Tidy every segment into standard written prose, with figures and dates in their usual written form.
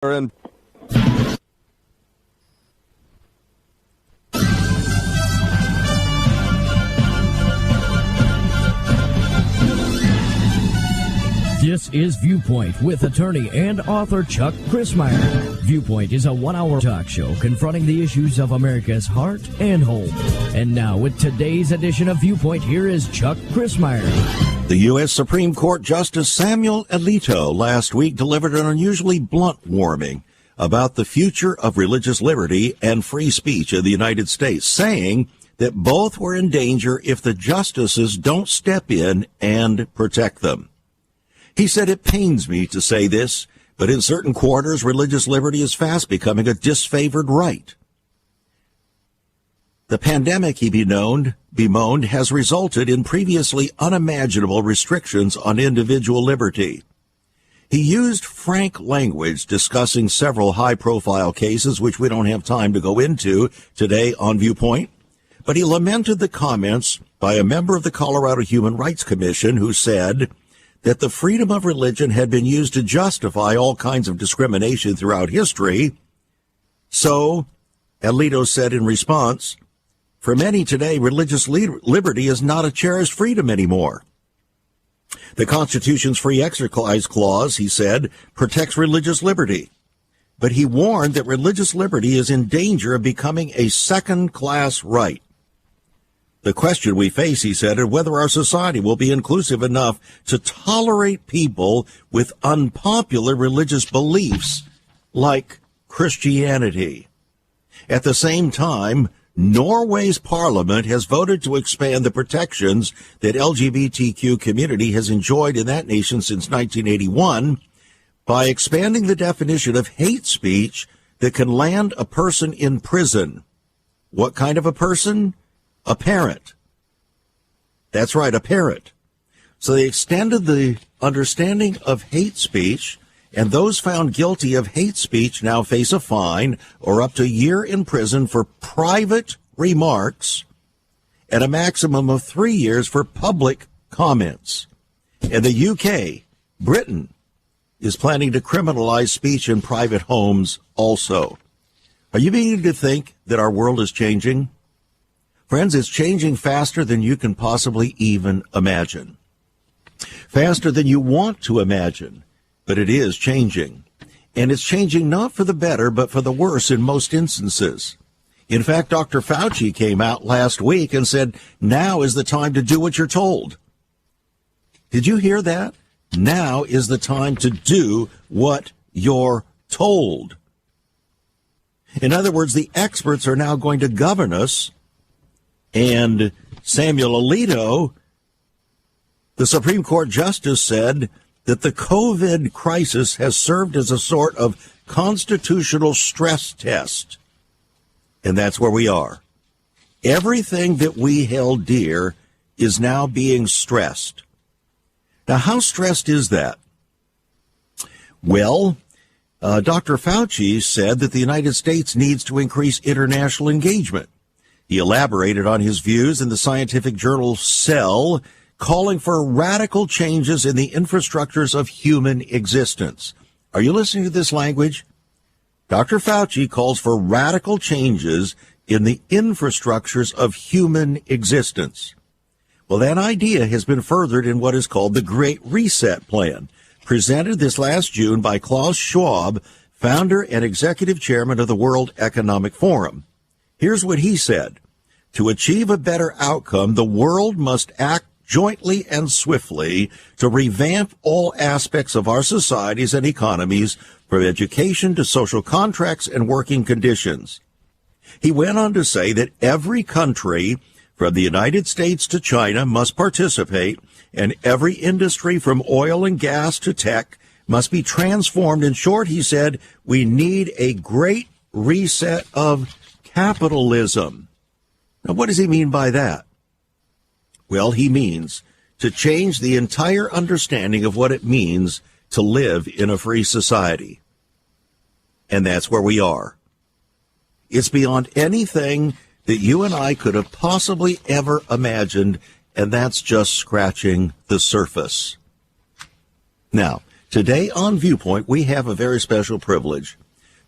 And This is Viewpoint with attorney and author Chuck Crismier. Viewpoint is a one-hour talk show confronting the issues of America's heart and home. And now with today's edition of Viewpoint, here is Chuck Crismier. The U.S. Supreme Court Justice Samuel Alito last week delivered an unusually blunt warning about the future of religious liberty and free speech in the United States, saying that both were in danger if the justices don't step in and protect them. He said, "It pains me to say this, but in certain quarters, religious liberty is fast becoming a disfavored right." The pandemic, he bemoaned, has resulted in previously unimaginable restrictions on individual liberty. He used frank language discussing several high-profile cases, which we don't have time to go into today on Viewpoint, but he lamented the comments by a member of the Colorado Human Rights Commission who said that the freedom of religion had been used to justify all kinds of discrimination throughout history. So, Alito said in response, "For many today, religious liberty is not a cherished freedom anymore. The Constitution's free exercise clause," he said, "protects religious liberty." But he warned that religious liberty is in danger of becoming a second-class right. "The question we face," he said, is whether our society will be inclusive enough to tolerate people with unpopular religious beliefs like Christianity. At the same time, Norway's parliament has voted to expand the protections that LGBTQ community has enjoyed in that nation since 1981 by expanding the definition of hate speech that can land a person in prison. What kind of a person? A parent. That's right, a parent. So they extended the understanding of hate speech, and those found guilty of hate speech now face a fine or up to a year in prison for private remarks and a maximum of 3 years for public comments. And the UK, Britain, is planning to criminalize speech in private homes also. Are you beginning to think that our world is changing? Friends, it's changing faster than you can possibly even imagine. Faster than you want to imagine, but it is changing. And it's changing not for the better, but for the worse in most instances. In fact, Dr. Fauci came out last week and said, now is the time to do what you're told. Did you hear that? Now is the time to do what you're told. In other words, the experts are now going to govern us. And Samuel Alito, the Supreme Court justice, said that the COVID crisis has served as a sort of constitutional stress test. And that's where we are. Everything that we held dear is now being stressed. Now, how stressed is that? Well, Dr. Fauci said that the United States needs to increase international engagement. He elaborated on his views in the scientific journal Cell, calling for radical changes in the infrastructures of human existence. Are you listening to this language? Dr. Fauci calls for radical changes in the infrastructures of human existence. Well, that idea has been furthered in what is called the Great Reset Plan, presented this last June by Klaus Schwab, founder and executive chairman of the World Economic Forum. Here's what he said. To achieve a better outcome, the world must act jointly and swiftly to revamp all aspects of our societies and economies, from education to social contracts and working conditions. He went on to say that every country, from the United States to China, must participate, and every industry from oil and gas to tech must be transformed. In short, he said, we need a great reset of capitalism. Now, what does he mean by that? Well, he means to change the entire understanding of what it means to live in a free society. And that's where we are. It's beyond anything that you and I could have possibly ever imagined, and that's just scratching the surface. Now, Today on Viewpoint, we have a very special privilege,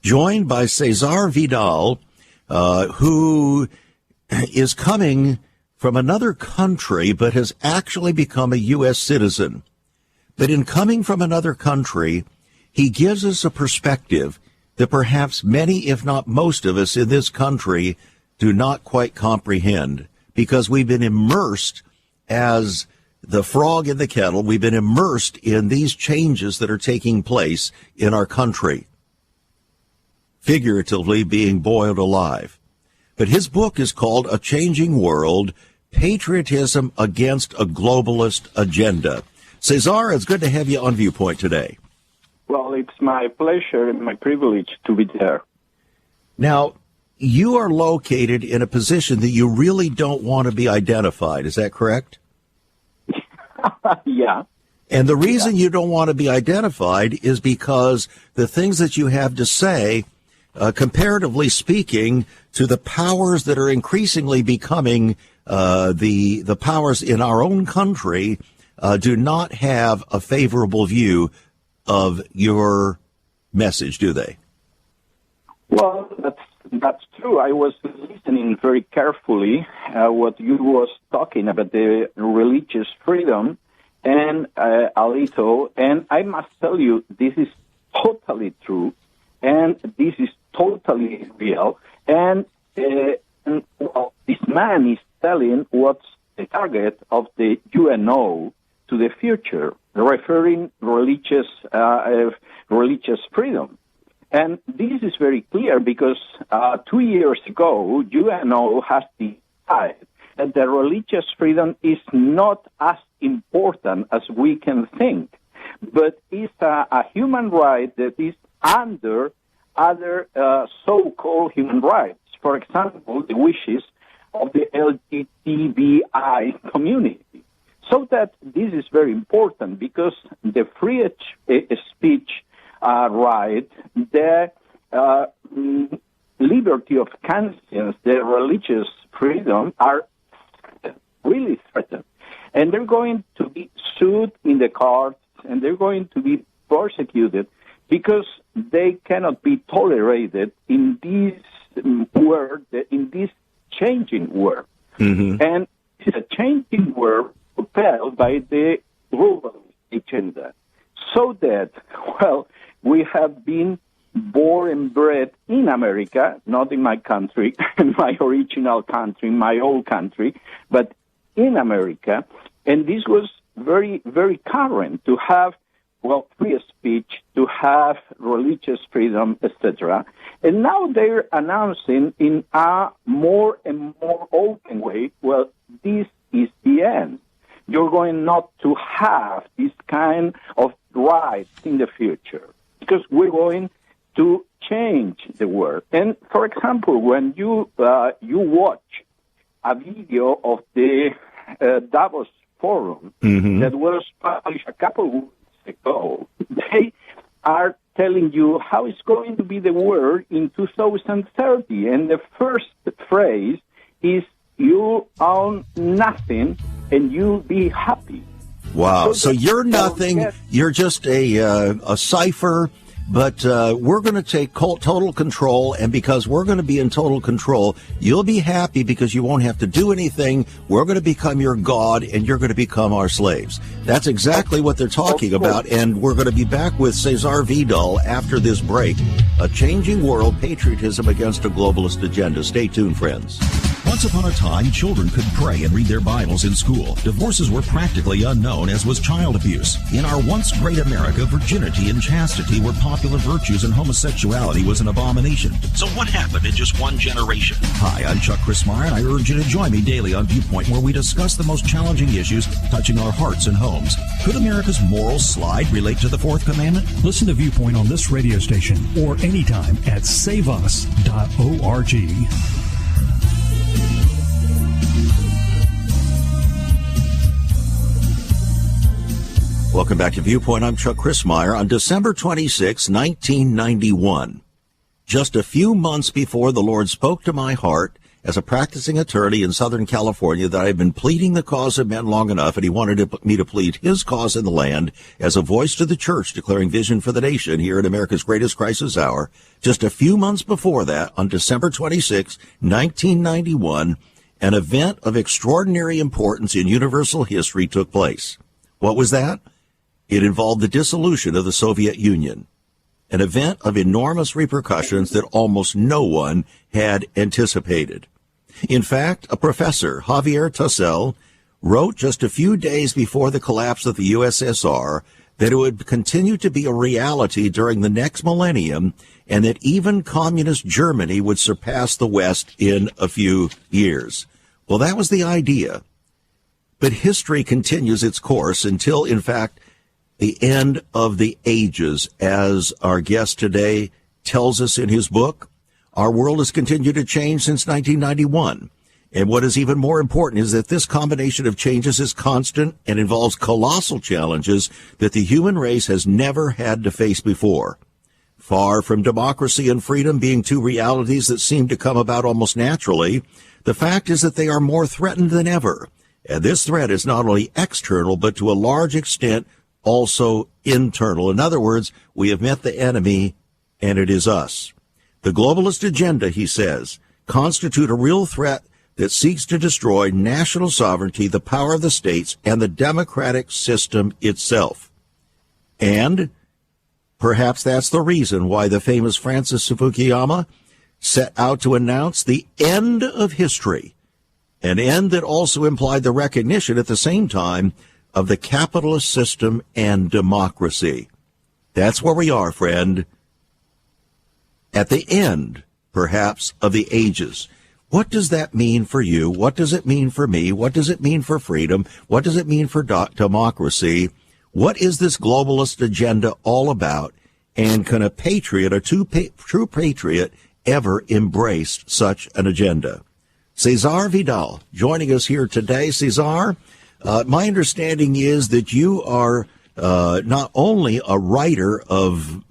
joined by Cesar Vidal, who is coming from another country, but has actually become a U.S. citizen. But in coming from another country, he gives us a perspective that perhaps many, if not most of us in this country, do not quite comprehend, because we've been immersed as the frog in the kettle. We've been immersed in these changes that are taking place in our country, figuratively being boiled alive. But his book is called A Changing World, Patriotism Against a Globalist Agenda. Cesar, it's good to have you on Viewpoint today. Well, it's my pleasure and my privilege to be there. Now, you are located in a position that you really don't want to be identified. Is that correct? Yeah. And the reason you don't want to be identified is because the things that you have to say, comparatively speaking, to the powers that are increasingly becoming the powers in our own country, do not have a favorable view of your message, do they? Well, that's true. I was listening very carefully what you was talking about, the religious freedom and Alito, and I must tell you, this is totally true, and this is totally real, and well, this man is telling what's the target of the UNO to the future, referring religious freedom. And this is very clear because 2 years ago, UNO has decided that the religious freedom is not as important as we can think, but is a human right that is under other so-called human rights. For example, the wishes of the LGBTI community. So that this is very important because the free speech right, the liberty of conscience, the religious freedom are really threatened. And they're going to be sued in the courts, and they're going to be persecuted because they cannot be tolerated in this world, in this changing world. Mm-hmm. And it's a changing world propelled by the global agenda. So that, well, we have been born and bred in America, not in my country, my original country, my old country, but in America. And this was very, very current to have, well, free speech, to have religious freedom, etc. And now they're announcing in a more and more open way, well, this is the end. You're going not to have this kind of rights in the future because we're going to change the world. And, for example, when you watch a video of the Davos Forum that was published a couple of weeks ago, they are telling you how it's going to be the world in 2030. And the first phrase is, you own nothing and you be happy. Wow. So you're nothing. You're just a cipher. But we're going to take total control, and because we're going to be in total control, you'll be happy because you won't have to do anything. We're going to become your God, and you're going to become our slaves. That's exactly what they're talking about, and we're going to be back with Cesar Vidal after this break. A Changing World, Patriotism Against a Globalist Agenda. Stay tuned, friends. Once upon a time, children could pray and read their Bibles in school. Divorces were practically unknown, as was child abuse. In our once great America, virginity and chastity were popular virtues and homosexuality was an abomination. So what happened in just one generation? Hi, I'm Chuck Crismier, and I urge you to join me daily on Viewpoint, where we discuss the most challenging issues touching our hearts and homes. Could America's moral slide relate to the Fourth Commandment? Listen to Viewpoint on this radio station or anytime at saveus.org. Welcome back to Viewpoint. I'm Chuck Crismier. On December 26, 1991, just a few months before the Lord spoke to my heart as a practicing attorney in Southern California that I've been pleading the cause of men long enough, and he wanted me to plead his cause in the land as a voice to the church declaring vision for the nation here in America's greatest crisis hour. Just a few months before that, on December 26, 1991, an event of extraordinary importance in universal history took place. What was that? It involved the dissolution of the Soviet Union, an event of enormous repercussions that almost no one had anticipated. In fact, a professor, Javier Tassel, wrote just a few days before the collapse of the USSR that it would continue to be a reality during the next millennium and that even communist Germany would surpass the West in a few years. Well, that was the idea. But history continues its course until, in fact, the end of the ages, as our guest today tells us in his book. Our world has continued to change since 1991. And what is even more important is that this combination of changes is constant and involves colossal challenges that the human race has never had to face before. Far from democracy and freedom being two realities that seem to come about almost naturally, the fact is that they are more threatened than ever. And this threat is not only external, but to a large extent also internal. In other words, we have met the enemy, and it is us. The globalist agenda, he says, constitute a real threat that seeks to destroy national sovereignty, the power of the states, and the democratic system itself. And perhaps that's the reason why the famous Francis Fukuyama set out to announce the end of history, an end that also implied the recognition at the same time of the capitalist system and democracy. That's where we are, friend. At the end, perhaps, of the ages. What does that mean for you? What does it mean for me? What does it mean for freedom? What does it mean for democracy? What is this globalist agenda all about? And can a patriot, a true patriot, ever embrace such an agenda? Cesar Vidal joining us here today. Cesar, my understanding is that you are not only a writer of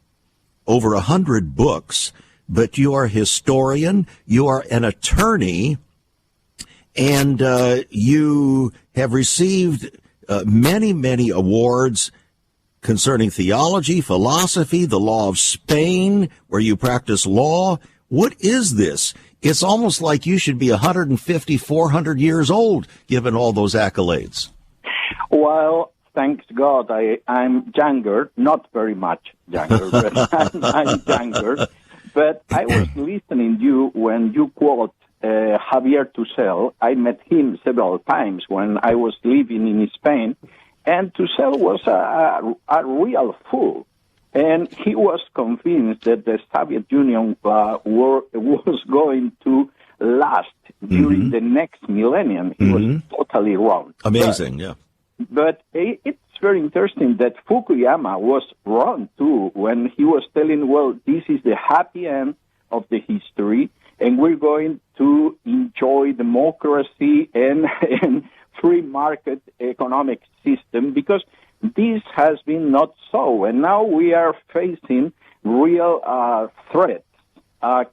over 100 books, but you are a historian, you are an attorney, and you have received many, many awards concerning theology, philosophy, the law of Spain, where you practice law. What is this? It's almost like you should be 150, 400 years old, given all those accolades. Well, thanks God, I'm younger, not very much younger, but I'm younger. But I was listening to you when you quote Javier Tassel. I met him several times when I was living in Spain, and Tassel was a real fool. And he was convinced that the Soviet Union was going to last during the next millennium. He was totally wrong. Amazing, But it's very interesting that Fukuyama was wrong, too, when he was telling, well, this is the happy end of the history, and we're going to enjoy democracy and free market economic system, because this has been not so. And now we are facing real threats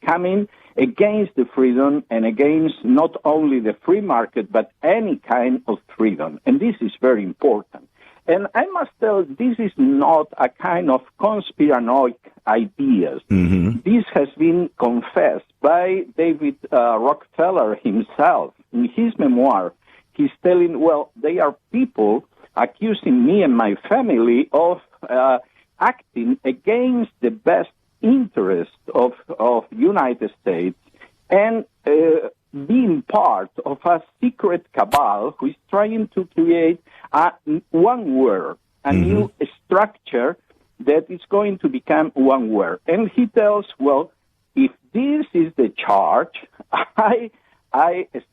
coming against the freedom and against not only the free market, but any kind of freedom. And this is very important. And I must tell, this is not a kind of conspiranoic ideas. This has been confessed by David Rockefeller himself. In his memoir, he's telling, well, they are people accusing me and my family of acting against the best interest of United States and being part of a secret cabal who is trying to create one world, a new structure that is going to become one world. And he tells, well, if this is the charge, I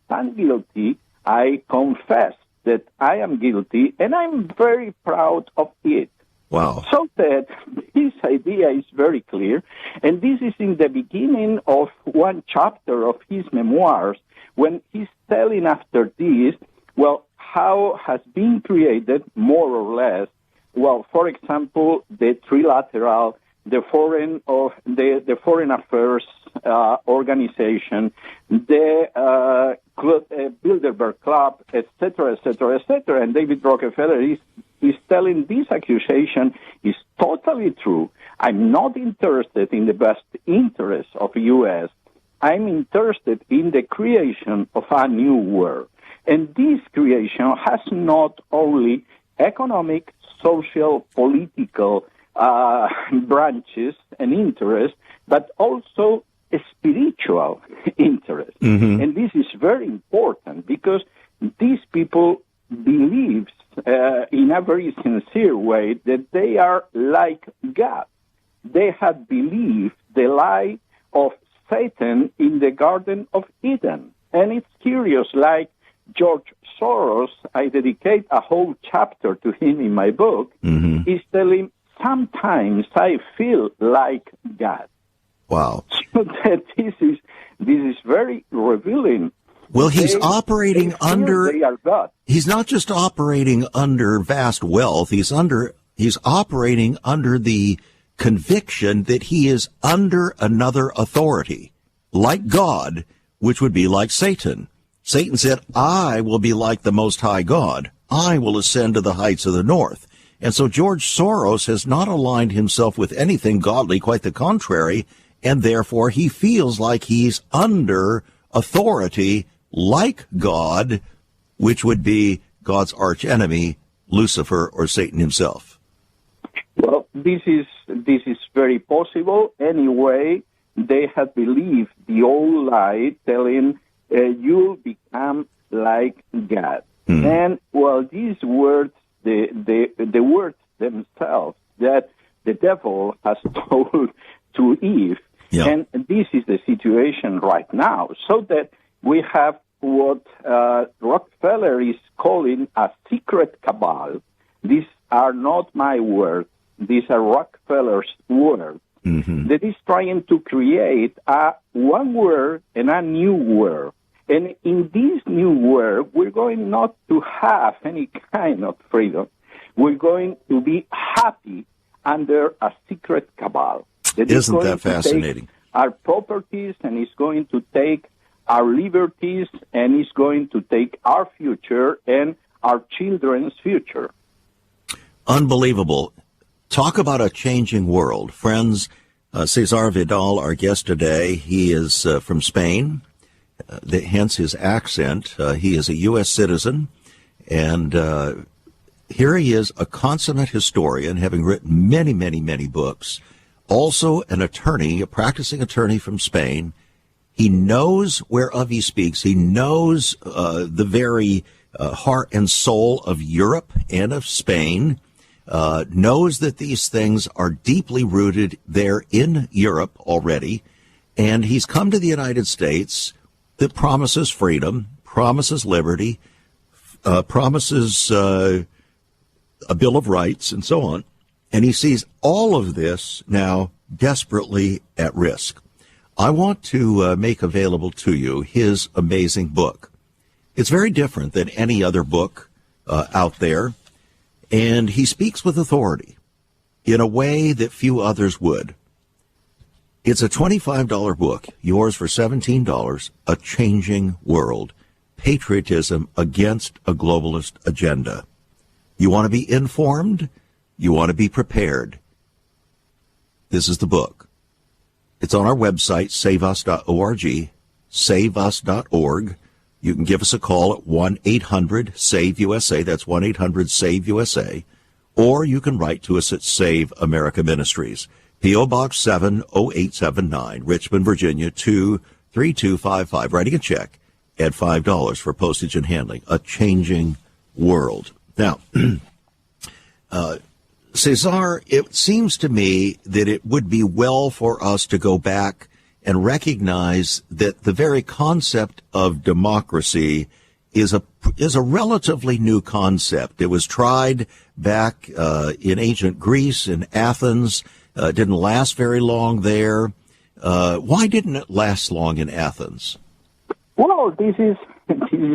stand guilty, I confess that I am guilty, and I'm very proud of it. Wow. So that his idea is very clear, and this is in the beginning of one chapter of his memoirs, when he's telling after this, well, how has been created, more or less, well, for example, the trilateral, the foreign affairs organization, the Bilderberg Club, etc., etc., etc. And David Rockefeller is telling this accusation is totally true. I'm not interested in the best interest of the U.S. I'm interested in the creation of a new world. And this creation has not only economic, social, political branches and interests, but also a spiritual interest. Mm-hmm. And this is very important because these people believe in a very sincere way that they are like God. They have believed the lie of Satan in the Garden of Eden. And it's curious, like George Soros, I dedicate a whole chapter to him in my book, Mm-hmm. is telling, sometimes I feel like God. Wow. So that this is very revealing. Well, he's operating they feel under, they are God. he's not just operating under vast wealth, he's operating under the conviction that he is under another authority, like God, which would be like Satan. Satan said, I will be like the Most High God. I will ascend to the heights of the north. And so George Soros has not aligned himself with anything godly, quite the contrary, and therefore he feels like he's under authority like God, which would be God's archenemy, Lucifer or Satan himself. Well, this is very possible. Anyway, they have believed the old lie telling you'll become like God. Mm. And, well, these words, the words themselves that the devil has told to Eve, yeah. And this is the situation right now, so that we have what Rockefeller is calling a secret cabal. These are not my words. These are Rockefeller's words. Mm-hmm. That is trying to create one world and a new world. And in this new world, we're going not to have any kind of freedom. We're going to be happy under a secret cabal. Isn't that fascinating? Our properties, and it's going to take our liberties, and it's going to take our future and our children's future. Unbelievable. Talk about a changing world. Friends, Cesar Vidal, our guest today, he is from Spain, hence his accent. He is a U.S. citizen, and here he is, a consummate historian, having written many, many, many books. Also an attorney, a practicing attorney from Spain. He knows whereof he speaks. He knows the very heart and soul of Europe and of Spain, knows that these things are deeply rooted there in Europe already, and he's come to the United States that promises freedom, promises liberty, promises a Bill of Rights, and so on. And he sees all of this now desperately at risk. I want to make available to you his amazing book. It's very different than any other book out there, and he speaks with authority in a way that few others would. It's a $25 book, yours for $17, A Changing World, Patriotism Against a Globalist Agenda. You want to be informed? You want to be prepared. This is the book. It's on our website, saveus.org, saveus.org. You can give us a call at 1-800-SAVE-USA. That's 1-800-SAVE-USA. Or you can write to us at Save America Ministries, P.O. Box 70879, Richmond, Virginia, 23255. Writing a check at $5 for postage and handling. A changing world. Now, Cesar, it seems to me that it would be well for us to go back and recognize that the very concept of democracy is a relatively new concept. It was tried back in ancient Greece, in Athens. Didn't last very long there. Why didn't it last long in Athens? Well, this is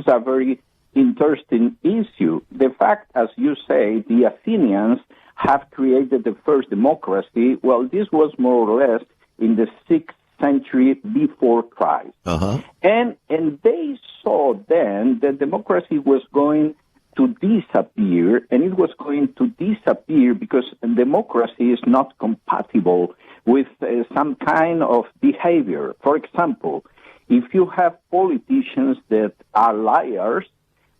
a very interesting issue. The fact, as you say, the Athenians have created the first democracy. Well, this was more or less in the 6th century before Christ. Uh-huh. And they saw then that democracy was going to disappear, and it was going to disappear because democracy is not compatible with some kind of behavior. For example, if you have politicians that are liars,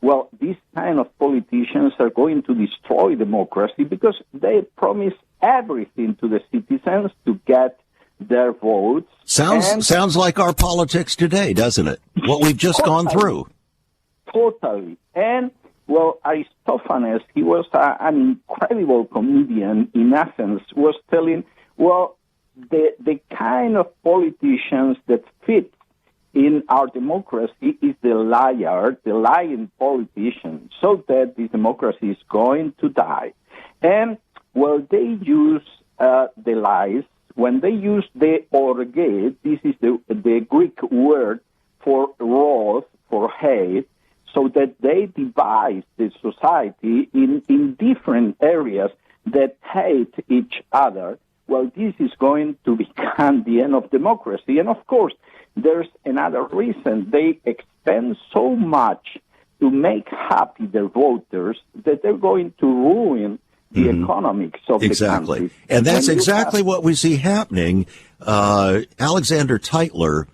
well, these kind of politicians are going to destroy democracy because they promise everything to the citizens to get their votes. Sounds like our politics today, doesn't it? What we've just gone through. Totally. And, well, Aristophanes, he was an incredible comedian in Athens, was telling, well, the kind of politicians that fit in our democracy is the liar, the lying politician, so that the democracy is going to die. And, well, they use the lies. When they use the orge, this is the Greek word for wrath, for hate, so that they divide the society in different areas that hate each other. Well, this is going to become the end of democracy. And, of course, there's another reason. They expend so much to make happy their voters that they're going to ruin the economics of the country. And that's exactly what we see happening. Alexander Tytler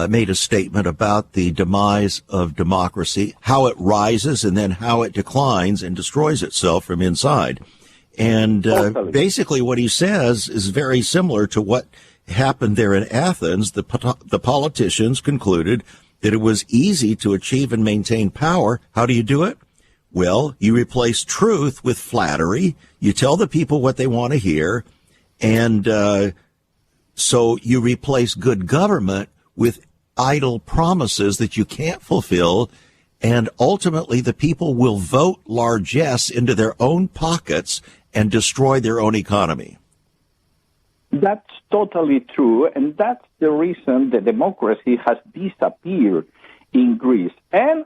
made a statement about the demise of democracy, how it rises and then how it declines and destroys itself from inside. And basically what he says is very similar to what happened there in Athens. The politicians concluded that it was easy to achieve and maintain power. How do you do it? Well, you replace truth with flattery. You tell the people what they want to hear. And so you replace good government with idle promises that you can't fulfill. And ultimately, the people will vote largesse into their own pockets and destroy their own economy. That's totally true, and that's the reason the democracy has disappeared in Greece. And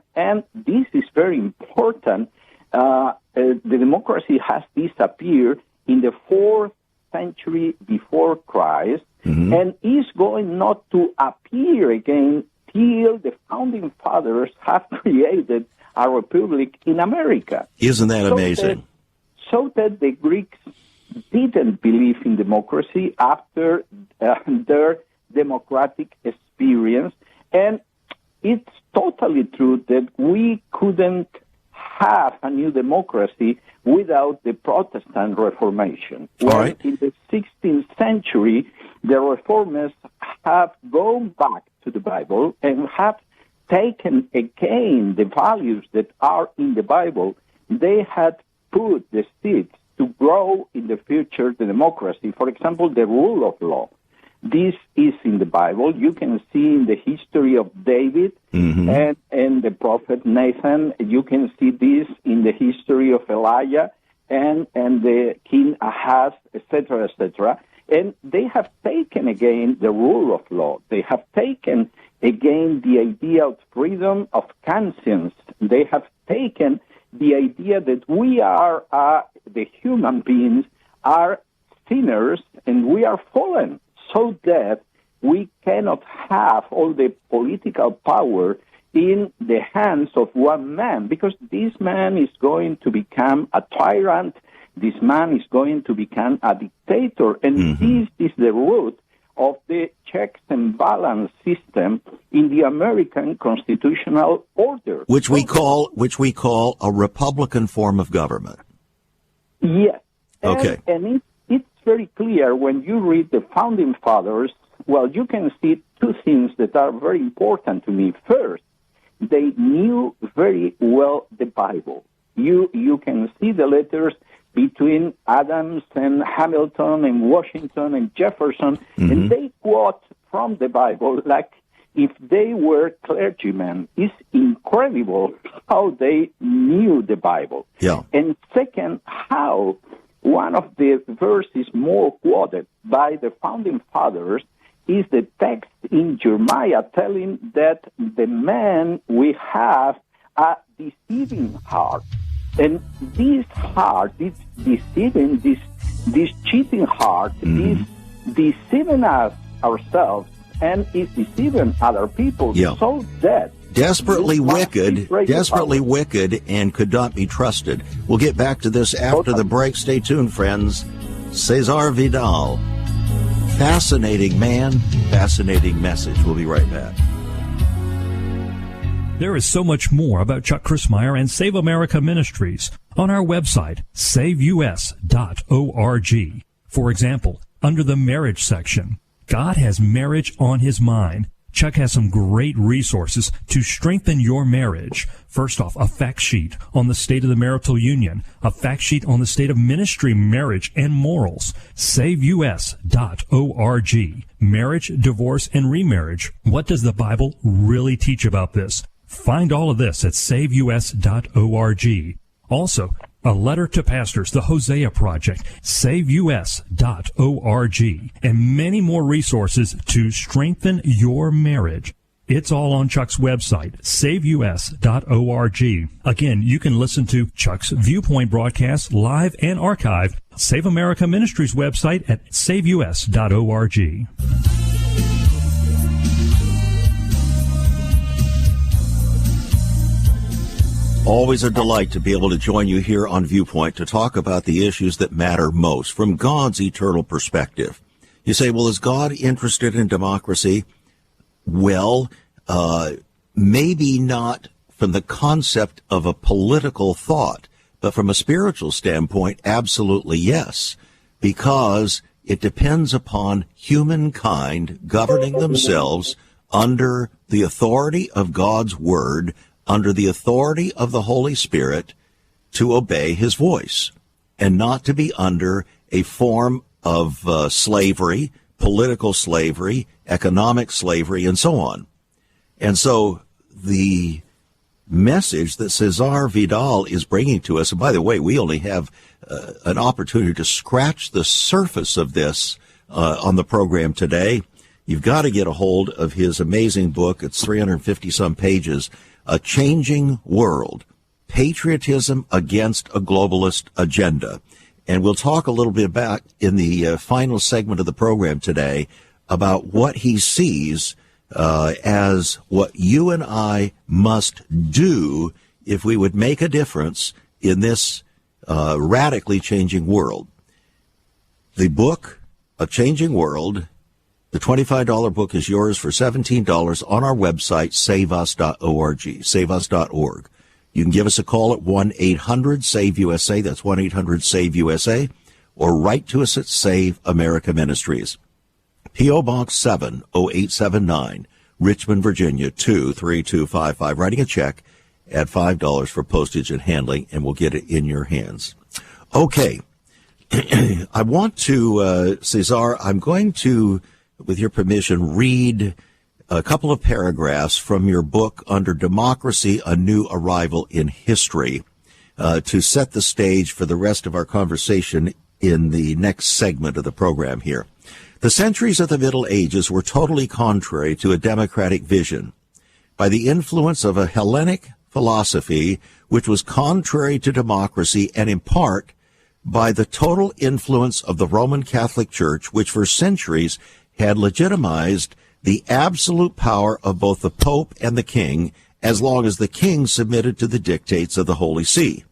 this is very important. The democracy has disappeared in the 4th century before Christ, and is going not to appear again till the founding fathers have created a republic in America. Isn't that amazing? So that the Greeks didn't believe in democracy after their democratic experience. And it's totally true that we couldn't have a new democracy without the Protestant Reformation. Right. In the 16th century, the reformers have gone back to the Bible and have taken again the values that are in the Bible. They had put the seeds to grow in the future the democracy. For example, the rule of law. This is in the Bible. You can see in the history of David and the prophet Nathan. You can see this in the history of Elijah and the King Ahaz, etc., etc. And they have taken again the rule of law. They have taken again the idea of freedom of conscience. They have taken the idea that we are, the human beings, are sinners and we are fallen, so that we cannot have all the political power in the hands of one man, because this man is going to become a tyrant, this man is going to become a dictator, and this is the root of the checks and balance system in the American constitutional order, which we call a Republican form of government. Yes. Okay. And it's very clear when you read the Founding Fathers. Well, you can see two things that are very important to me. First, they knew very well the Bible. You can see the letters between Adams and Hamilton and Washington and Jefferson, and they quote from the Bible like if they were clergymen. It's incredible how they knew the Bible. Yeah. And second, how one of the verses more quoted by the Founding Fathers is the text in Jeremiah telling that the man we have a deceiving heart. And this heart, this deceiving, this cheating heart, is deceiving us ourselves and is deceiving other people. Yeah. So that desperately wicked, and could not be trusted. We'll get back to this after the break. Stay tuned, friends. Cesar Vidal. Fascinating man, fascinating message. We'll be right back. There is so much more about Chuck Crismier and Save America Ministries on our website, saveus.org. For example, under the marriage section, God has marriage on his mind. Chuck has some great resources to strengthen your marriage. First off, a fact sheet on the state of the marital union, a fact sheet on the state of ministry, marriage, and morals. SaveUS.org. Marriage, divorce, and remarriage. What does the Bible really teach about this? Find all of this at SaveUS.org. Also, a letter to pastors, the Hosea Project, SaveUS.org, and many more resources to strengthen your marriage. It's all on Chuck's website, SaveUS.org. Again, you can listen to Chuck's Viewpoint broadcast live and archived. Save America Ministries website at SaveUS.org. Always a delight to be able to join you here on Viewpoint to talk about the issues that matter most from God's eternal perspective. You say, well, is God interested in democracy? Well, maybe not from the concept of a political thought, but from a spiritual standpoint, absolutely yes, because it depends upon humankind governing themselves under the authority of God's Word, under the authority of the Holy Spirit, to obey his voice, and not to be under a form of slavery, political slavery, economic slavery, and so on. And so the message that Cesar Vidal is bringing to us, and by the way, we only have an opportunity to scratch the surface of this on the program today. You've got to get a hold of his amazing book. It's 350-some pages, A Changing World, Patriotism Against a Globalist Agenda. And we'll talk a little bit about, in the final segment of the program today, about what he sees as what you and I must do if we would make a difference in this radically changing world. The book, A Changing World, the $25 book is yours for $17 on our website, saveus.org, saveus.org. You can give us a call at 1-800-SAVE-USA, that's 1-800-SAVE-USA, or write to us at Save America Ministries. P.O. Box 70879, Richmond, Virginia, 23255. Writing a check at $5 for postage and handling, and we'll get it in your hands. Okay. I want to, Cesar, I'm going to, with your permission, read a couple of paragraphs from your book under Democracy, A New Arrival in History, to set the stage for the rest of our conversation in the next segment of the program here. The centuries of the Middle Ages were totally contrary to a democratic vision. By the influence of a Hellenic philosophy, which was contrary to democracy, and in part by the total influence of the Roman Catholic Church, which for centuries had legitimized the absolute power of both the Pope and the King, as long as the King submitted to the dictates of the Holy See.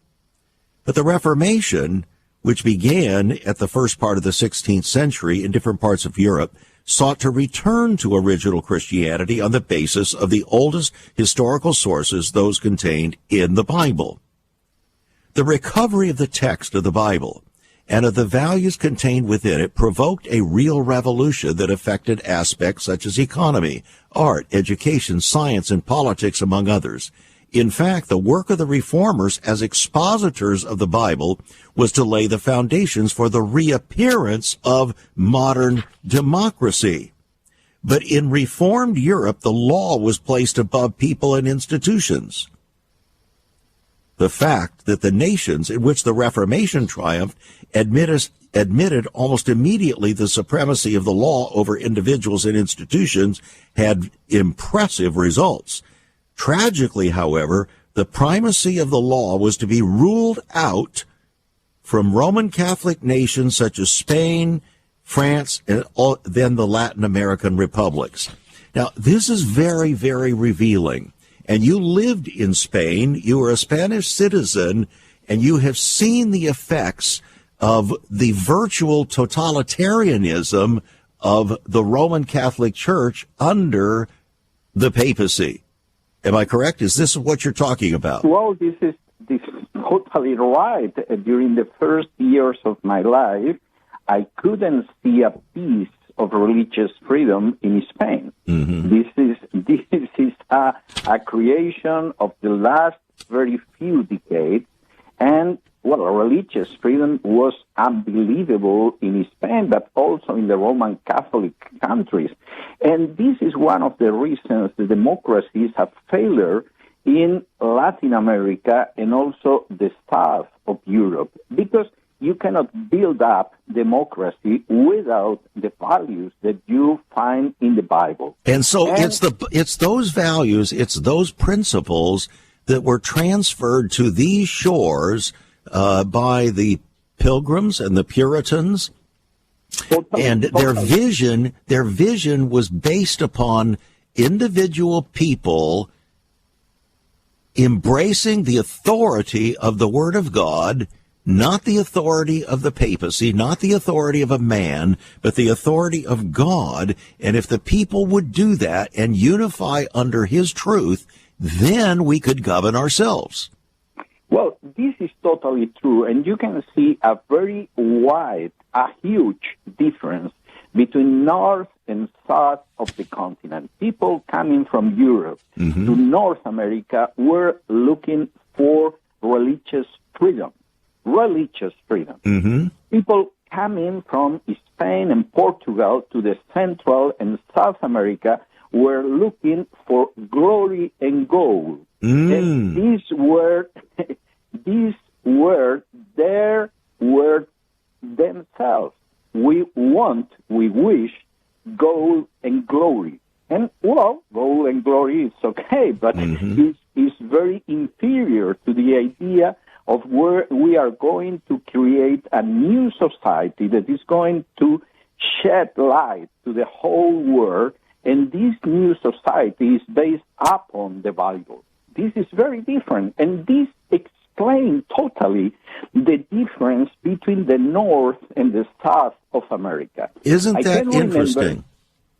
But the Reformation, which began at the first part of the 16th century in different parts of Europe, sought to return to original Christianity on the basis of the oldest historical sources, those contained in the Bible. The recovery of the text of the Bible and of the values contained within it provoked a real revolution that affected aspects such as economy, art, education, science, and politics, among others. In fact, the work of the reformers as expositors of the Bible was to lay the foundations for the reappearance of modern democracy. But in reformed Europe, the law was placed above people and institutions. The fact that the nations in which the Reformation triumphed admitted almost immediately the supremacy of the law over individuals and institutions had impressive results. Tragically, however, the primacy of the law was to be ruled out from Roman Catholic nations such as Spain, France, and then the Latin American republics. Now, this is very, very revealing. And you lived in Spain, you were a Spanish citizen, and you have seen the effects of the virtual totalitarianism of the Roman Catholic Church under the papacy. Am I correct? Is this what you're talking about? Well, this is totally right. During the first years of my life, I couldn't see a piece of religious freedom in Spain. Mm-hmm. This is a creation of the last very few decades, and well, religious freedom was unbelievable in Spain, but also in the Roman Catholic countries. And this is one of the reasons the democracies have failed in Latin America and also the south of Europe, because you cannot build up democracy without the values that you find in the Bible. And so it's those values, it's those principles that were transferred to these shores by the Pilgrims and the Puritans. And their vision was based upon individual people embracing the authority of the Word of God, not the authority of the papacy, not the authority of a man, but the authority of God. And if the people would do that and unify under His truth, then we could govern ourselves. Well, this is totally true, and you can see a huge difference between north and south of the continent. People coming from Europe to North America were looking for religious freedom. Mm-hmm. People coming from Spain and Portugal to the Central and South America were looking for glory and gold. And these were their words themselves. We wish gold and glory. And, well, gold and glory is okay, but it's very inferior to the idea of where we are going to create a new society that is going to shed light to the whole world, and this new society is based upon the Bible. This is very different, and this explains totally the difference between the North and the South of America. Isn't that interesting?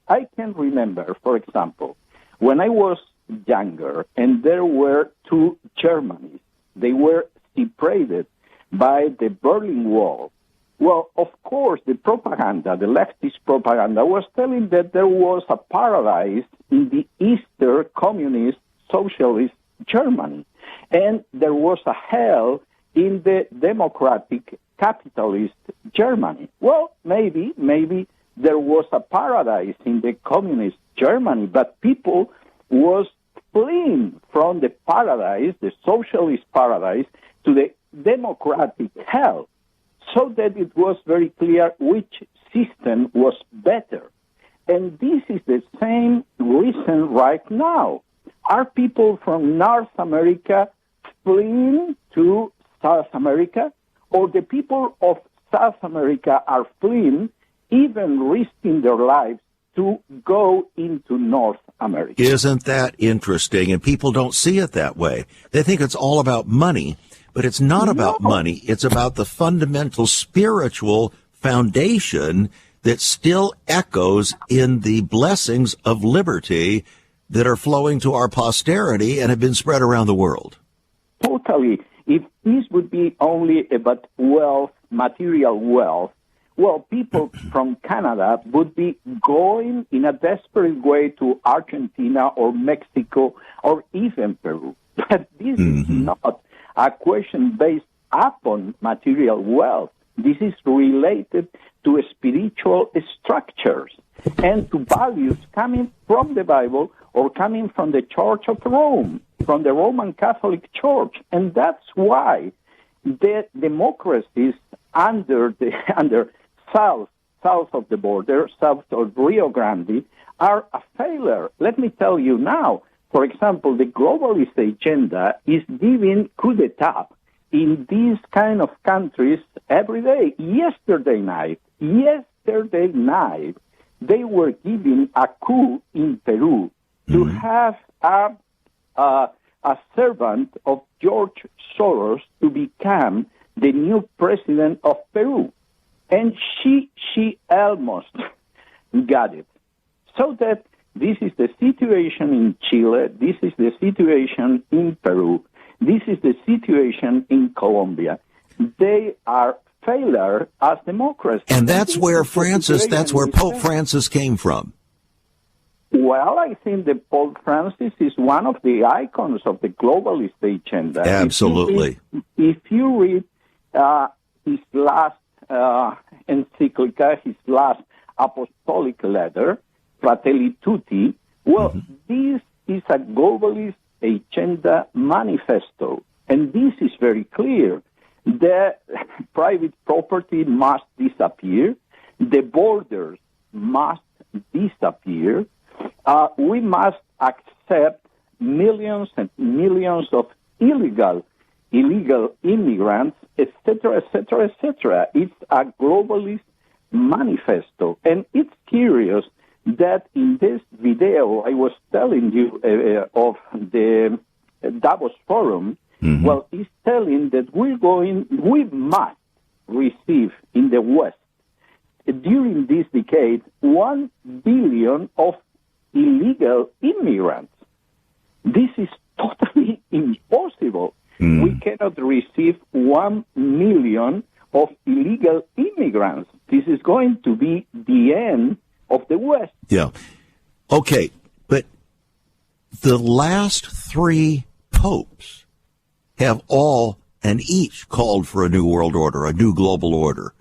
I can remember, for example, when I was younger, and there were two Germanies. They were separated by the Berlin Wall. Well, of course, the leftist propaganda, was telling that there was a paradise in the Eastern Communist Socialist Germany, and there was a hell in the democratic capitalist Germany. Well, maybe there was a paradise in the communist Germany, but people was fleeing from the paradise, the socialist paradise, to the democratic hell, so that it was very clear which system was better. And this is the same reason right now. Are people from North America fleeing to South America, or the people of South America are fleeing, even risking their lives, to go into North America? Isn't that interesting? And people don't see it that way. They think it's all about money, but it's not about money. It's about the fundamental spiritual foundation that still echoes in the blessings of liberty that are flowing to our posterity and have been spread around the world. Totally. If this would be only about wealth, material wealth, well, people from Canada would be going in a desperate way to Argentina or Mexico or even Peru. But this is not a question based upon material wealth. This is related to spiritual structures and to values coming from the Bible or coming from the Church of Rome, from the Roman Catholic Church. And that's why the democracies under south of the border, south of Rio Grande, are a failure. Let me tell you now, for example, the globalist agenda is giving coup d'etat in these kind of countries every day. Yesterday Saturday night, they were giving a coup in Peru to have a servant of George Soros to become the new president of Peru. And she almost got it. So that this is the situation in Chile, this is the situation in Peru, this is the situation in Colombia. They are failure as democracy. And that's where Pope Francis came from. Well, I think that Pope Francis is one of the icons of the globalist agenda. Absolutely. If you read his last encyclica, his last apostolic letter, Fratelli Tutti, this is a globalist agenda manifesto. And this is very clear. The private property must disappear. The borders must disappear. We must accept millions and millions of illegal immigrants, etc., etc., etc. It's a globalist manifesto. And it's curious that in this video I was telling you of the Davos Forum, well, it's telling that we must receive in the West, during this decade, 1 billion of illegal immigrants. This is totally impossible. We cannot receive 1 million of illegal immigrants. This is going to be the end of the West. Yeah. Okay, but the last 3 popes have all and each called for a new world order, a new global order,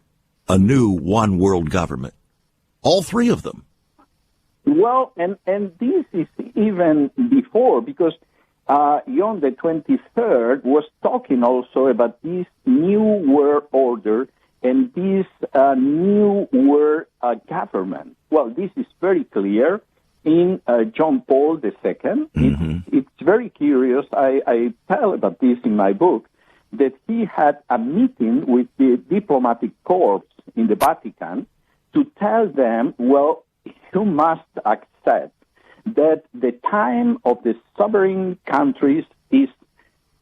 a new one world government. All 3 of them. Well, and this is even before, because John the 23rd was talking also about this new world order and this new world government. Well, this is very clear in John Paul II. It's very curious. I tell about this in my book, that he had a meeting with the diplomatic corps in the Vatican to tell them, well, you must accept that the time of the sovereign countries is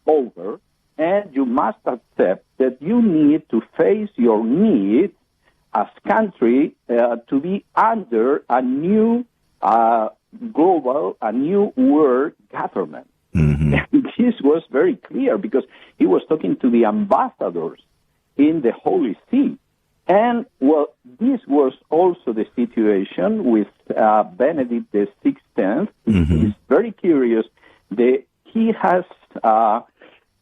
over, and you must accept that you need to face your needs as country to be under a new global, a new world government. And this was very clear because he was talking to the ambassadors in the Holy See. And, well, this was also the situation with Benedict XVI. It's very curious that he has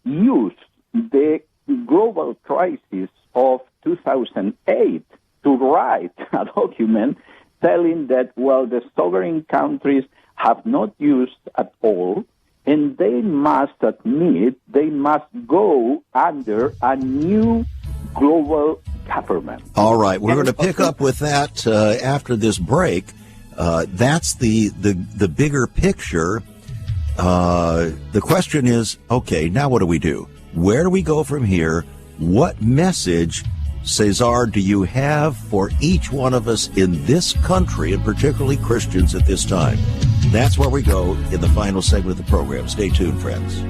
used the global crisis of 2008 to write a document telling that, well, the sovereign countries have not used at all, and they must admit they must go under a new global government. All right, we're going to pick up with that after this break. That's the bigger picture. The question is, okay, now what do we do? Where do we go from here? What message, Cesar, do you have for each one of us in this country, and particularly Christians at this time? That's where we go in the final segment of the program. Stay tuned, friends.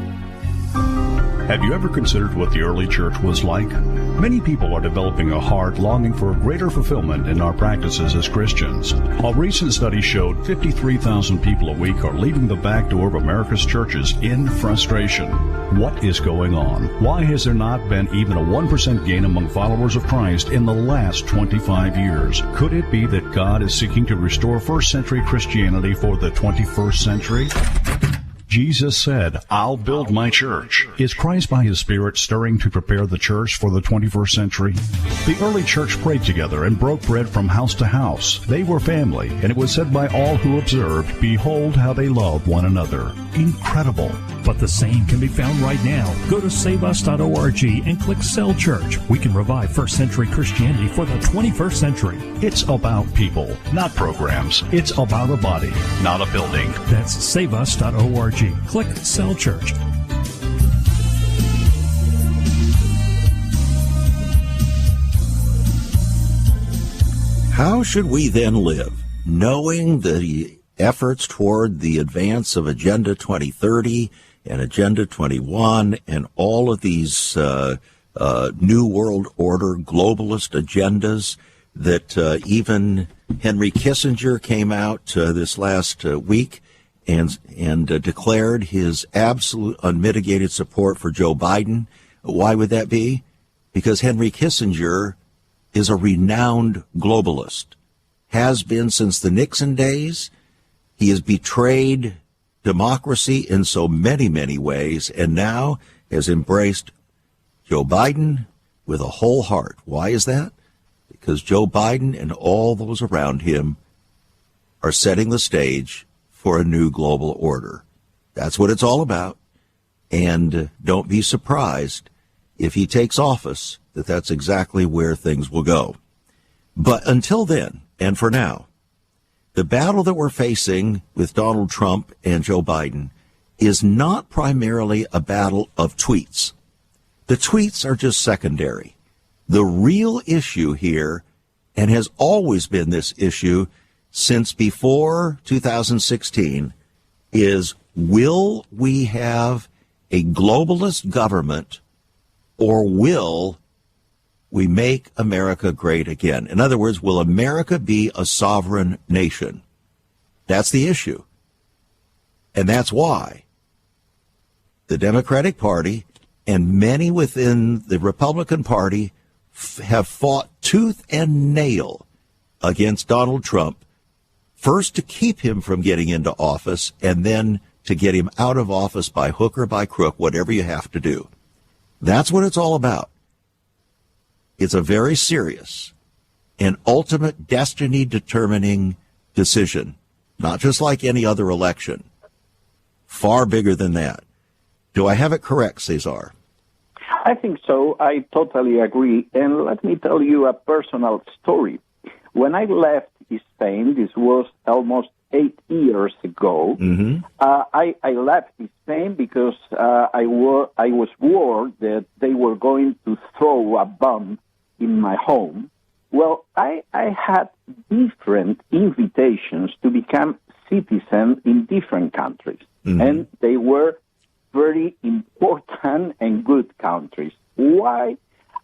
Have you ever considered what the early church was like? Many people are developing a heart longing for greater fulfillment in our practices as Christians. A recent study showed 53,000 people a week are leaving the back door of America's churches in frustration. What is going on? Why has there not been even a 1% gain among followers of Christ in the last 25 years? Could it be that God is seeking to restore first-century Christianity for the 21st century? Jesus said, "I'll build my church." Is Christ by His Spirit stirring to prepare the church for the 21st century? The early church prayed together and broke bread from house to house. They were family, and it was said by all who observed, "Behold how they love one another." Incredible. But the same can be found right now. Go to saveus.org and click Cell Church. We can revive first century Christianity for the 21st century. It's about people, not programs. It's about a body, not a building. That's saveus.org. Click Cell Church. How should we then live, knowing the efforts toward the advance of Agenda 2030 and Agenda 21 and all of these New World Order globalist agendas that even Henry Kissinger came out this last week and declared his absolute unmitigated support for Joe Biden? Why would that be? Because Henry Kissinger is a renowned globalist, has been since the Nixon days. He has betrayed democracy in so many, many ways, and now has embraced Joe Biden with a whole heart. Why is that? Because Joe Biden and all those around him are setting the stage for a new global order. That's what it's all about. And don't be surprised if he takes office that that's exactly where things will go. But until then, and for now, the battle that we're facing with Donald Trump and Joe Biden is not primarily a battle of tweets. The tweets are just secondary. The real issue here, and has always been this issue since before 2016, is will we have a globalist government, or will we make America great again? In other words, will America be a sovereign nation? That's the issue. And that's why the Democratic Party and many within the Republican Party have fought tooth and nail against Donald Trump, first to keep him from getting into office, and then to get him out of office by hook or by crook, whatever you have to do. That's what it's all about. It's a very serious and ultimate destiny-determining decision, not just like any other election. Far bigger than that. Do I have it correct, Cesar? I think so. I totally agree. And let me tell you a personal story. When I left Spain, this was almost 8 years ago, I left Spain because I was worried that they were going to throw a bomb in my home. Well, I had different invitations to become citizens in different countries, and they were very important and good countries. Why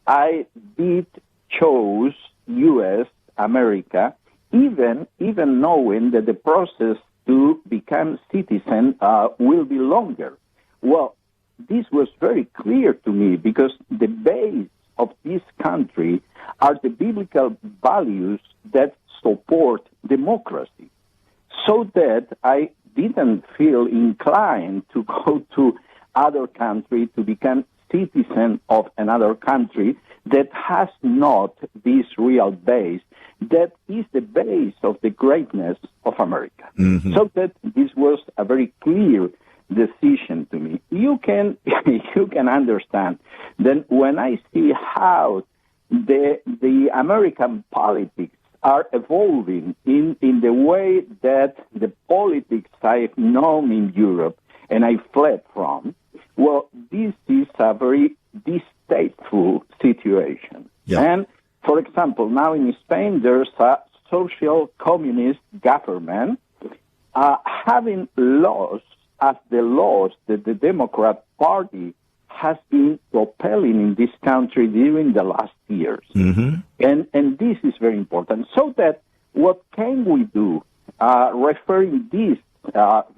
I did chose U.S., America, even knowing that the process to become citizen will be longer. Well, this was very clear to me because the base of this country are the biblical values that support democracy, so that I didn't feel inclined to go to other country to become citizen of another country that has not this real base that is the base of the greatness of America. So that this was a very clear decision to me. You can understand then when I see how the American politics are evolving in the way that the politics I've known in Europe and I fled from, well, this is a very distasteful situation. Yeah. And, for example, now in Spain, there's a social communist government having laws as the laws that the Democrat Party has been propelling in this country during the last years. And this is very important. So that what can we do referring this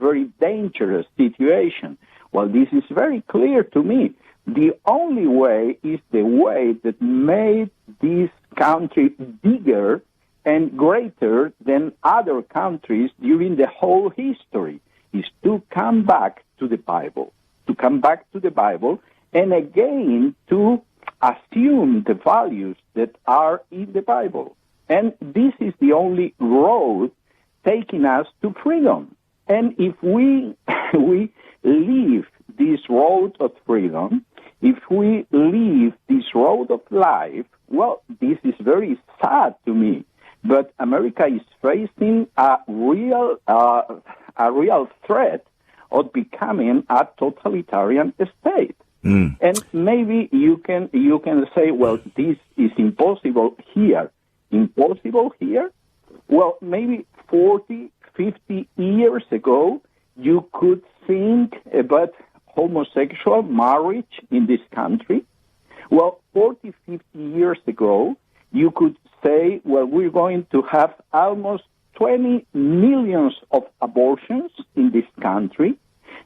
very dangerous situation? Well, this is very clear to me. The only way is the way that made this country bigger and greater than other countries during the whole history, is to come back to the Bible, and again to assume the values that are in the Bible. And this is the only road taking us to freedom. And if we leave this road of freedom, if we leave this road of life, well, this is very sad to me. But America is facing a real threat of becoming a totalitarian state. And maybe you can say, well, this is impossible here. impossible here? Well, maybe 40, 50 years ago, you could think about homosexual marriage in this country. Well, 40, 50 years ago, you could say, well, we're going to have almost 20 million of abortions in this country.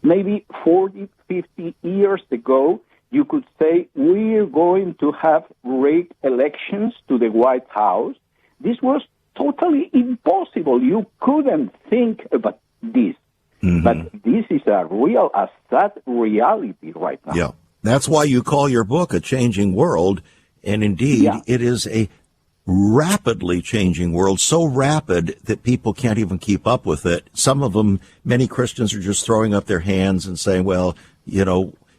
Maybe 40, 50 years ago, you could say we're going to have rigged elections to the White House. This was totally impossible. You couldn't think about this. Mm-hmm. But this is a sad reality right now. Yeah. That's why you call your book A Changing World. And indeed, it is a rapidly changing world, so rapid that people can't even keep up with it. Some of them, many Christians are just throwing up their hands and saying, well,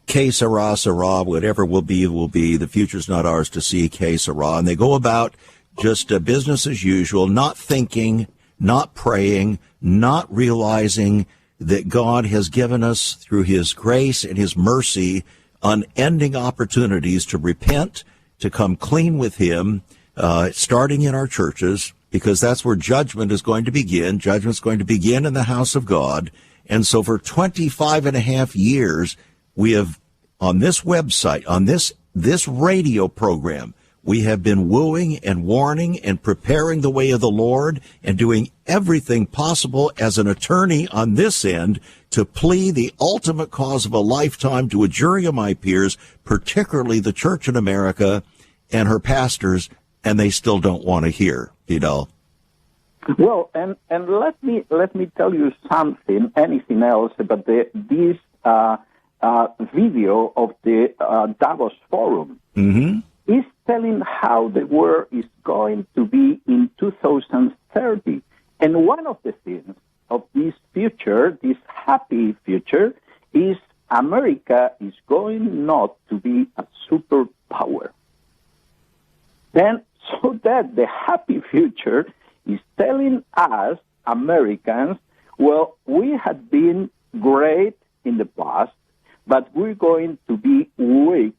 que sera, sera, whatever will be, the future's not ours to see, que sera. And they go about just business as usual, not thinking, not praying, not realizing that God has given us, through his grace and his mercy, unending opportunities to repent, to come clean with him, starting in our churches, because that's where judgment is going to begin. Judgment's going to begin in the house of God. And so for 25 and a half years, we have, on this website, on this radio program, we have been wooing and warning and preparing the way of the Lord and doing everything possible as an attorney on this end to plead the ultimate cause of a lifetime to a jury of my peers, particularly the church in America and her pastors, and they still don't want to hear, Vidal. Well, and let me tell you something, anything else about this video of the Davos Forum. Mm-hmm. Is telling how the world is going to be in 2030. And one of the things of this future, this happy future, is America is going not to be a superpower. And so that the happy future is telling us, Americans, well, we have been great in the past, but we're going to be weak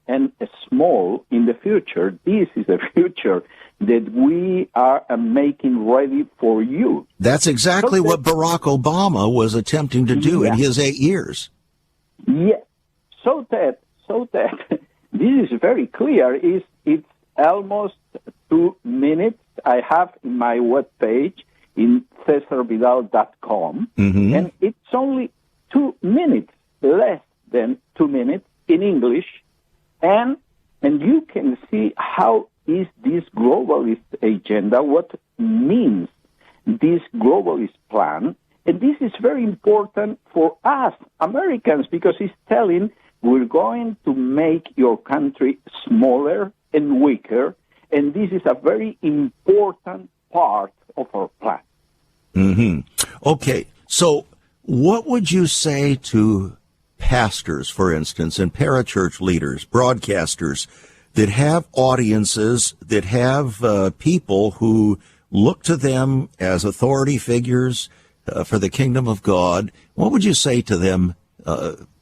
and small in the future. This is a future that we are making ready for you. That's exactly what Barack Obama was attempting to do in his 8 years. Yes. So that this is very clear. It's almost 2 minutes. I have in my webpage in CesarVidal.com, and it's only 2 minutes, less than 2 minutes in English. And you can see how is this globalist agenda, what means this globalist plan. And this is very important for us, Americans, because it's telling we're going to make your country smaller and weaker. And this is a very important part of our plan. Mm-hmm. Okay, so what would you say to pastors, for instance, and parachurch leaders, broadcasters that have audiences, that have people who look to them as authority figures for the kingdom of God? What would you say to them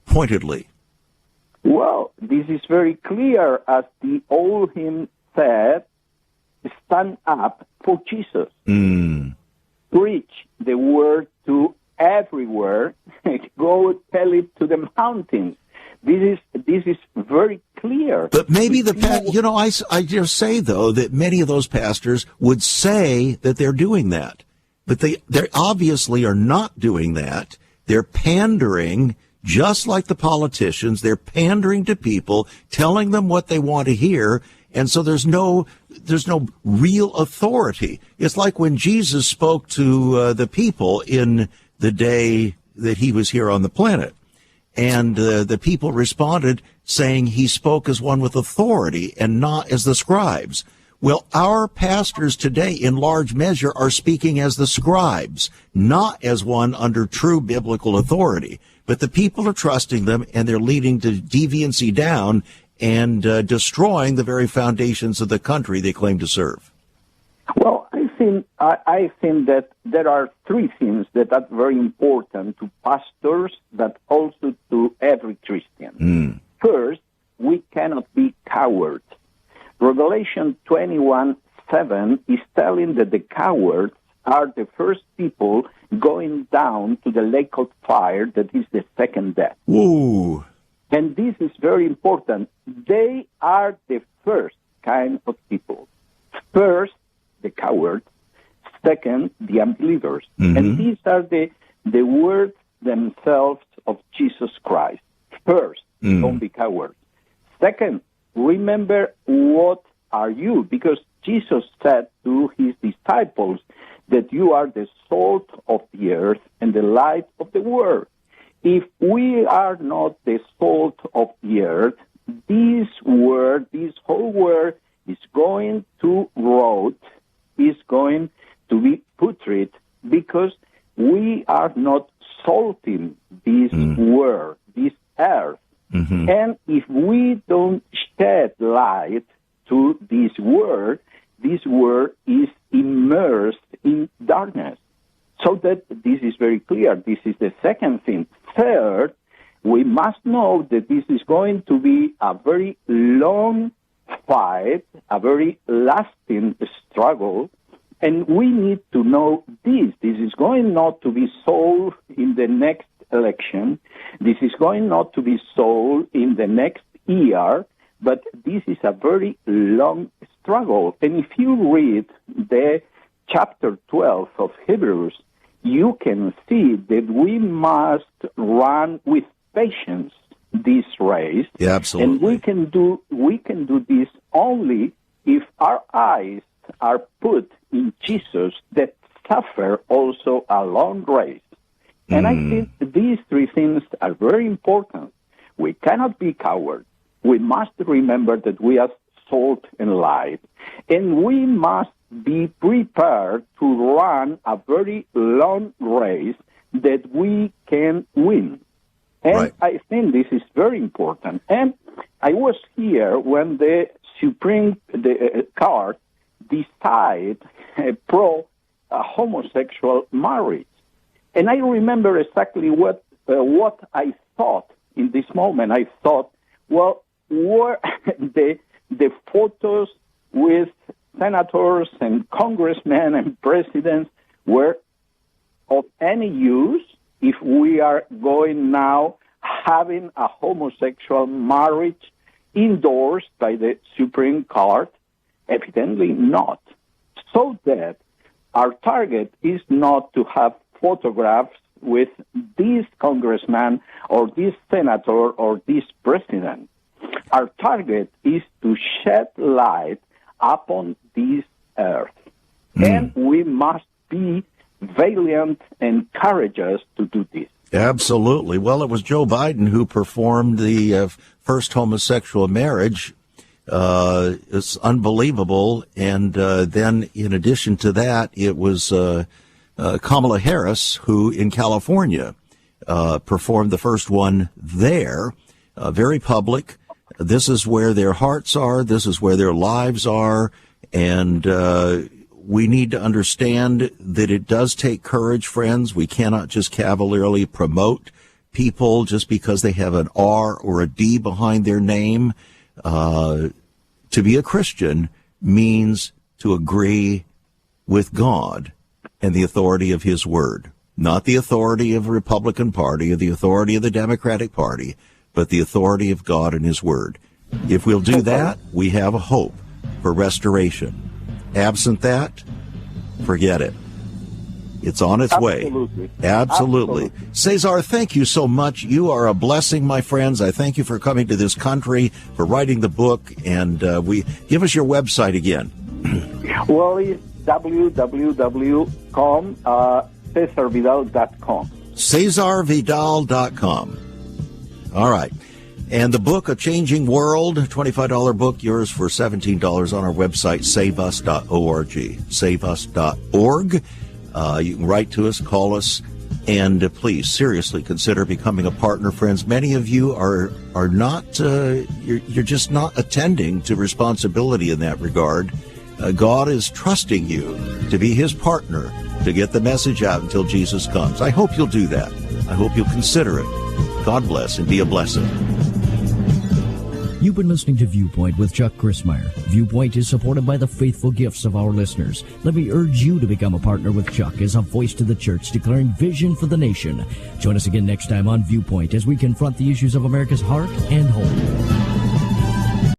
pointedly? Well, this is very clear. As the old hymn said, stand up for Jesus. Preach the word to everywhere. Go tell it to the mountains. This is very clear. But maybe I just say though that many of those pastors would say that they're doing that, but they obviously are not doing that. They're pandering, just like the politicians. They're pandering to people, telling them what they want to hear, and so there's no real authority. It's like when Jesus spoke to the people in the day that he was here on the planet. And the people responded saying he spoke as one with authority and not as the scribes. Well, our pastors today, in large measure, are speaking as the scribes, not as one under true biblical authority. But the people are trusting them, and they're leading to deviancy down and destroying the very foundations of the country they claim to serve. Well, I think that there are three things that are very important to pastors, but also to every Christian. First, we cannot be cowards. Revelation 21 7 is telling that the cowards are the first people going down to the lake of fire, that is the second death. Ooh. And this is very important. They are the first kind of people. First, the cowards. Second, the unbelievers. Mm-hmm. And these are the words themselves of Jesus Christ. First, don't be cowards. Second, remember what are you? Because Jesus said to his disciples that you are the salt of the earth and the light of the world. If we are not the salt of the earth, this whole world is going to rot, is going to be putrid, because we are not salting this world, this earth. Mm-hmm. And if we don't shed light to this world is immersed in darkness. So that this is very clear. This is the second thing. Third, we must know that this is going to be a very long fight, a very lasting struggle, and we need to know this. This is going not to be solved in the next election. This is going not to be solved in the next year, but this is a very long struggle. And if you read the chapter 12 of Hebrews, you can see that we must run with patience this race. Yeah, absolutely. And we can do this only if our eyes are put in Jesus, that suffer also a long race. And I think these three things are very important. We cannot be cowards. We must remember that we are salt and light. And we must be prepared to run a very long race that we can win. And right. I think this is very important. And I was here when the Supreme Court decided pro-homosexual marriage. And I remember exactly what I thought in this moment. I thought, well, were the photos with senators and congressmen and presidents were of any use if we are going now having a homosexual marriage endorsed by the Supreme Court? Evidently not. So that our target is not to have photographs with this congressman or this senator or this president. Our target is to shed light upon this earth. And we must be valiant and courageous to do this. Absolutely. Well, it was Joe Biden who performed the first homosexual marriage. It's unbelievable. And then in addition to that, it was Kamala Harris who in California performed the first one there, very public. This is where their hearts are. This is where their lives are. And we need to understand that it does take courage, friends. We cannot just cavalierly promote people just because they have an R or a D behind their name. To be a Christian means to agree with God and the authority of his word, not the authority of the Republican Party or the authority of the Democratic Party, but the authority of God and his word. If we'll do that, we have a hope for restoration. Absent that, forget it. It's on its way. Absolutely. Cesar, thank you so much. You are a blessing, my friends. I thank you for coming to this country, for writing the book, and give us your website again. Well, it's www.com, CesarVidal.com. CesarVidal.com. All right. And the book, A Changing World, $25 book, yours for $17 on our website, saveus.org. Saveus.org. You can write to us, call us, and please seriously consider becoming a partner, friends. Many of you are not, you're just not attending to responsibility in that regard. God is trusting you to be his partner to get the message out until Jesus comes. I hope you'll do that. I hope you'll consider it. God bless and be a blessing. You've been listening to Viewpoint with Chuck Crismier. Viewpoint is supported by the faithful gifts of our listeners. Let me urge you to become a partner with Chuck as a voice to the church declaring vision for the nation. Join us again next time on Viewpoint as we confront the issues of America's heart and home.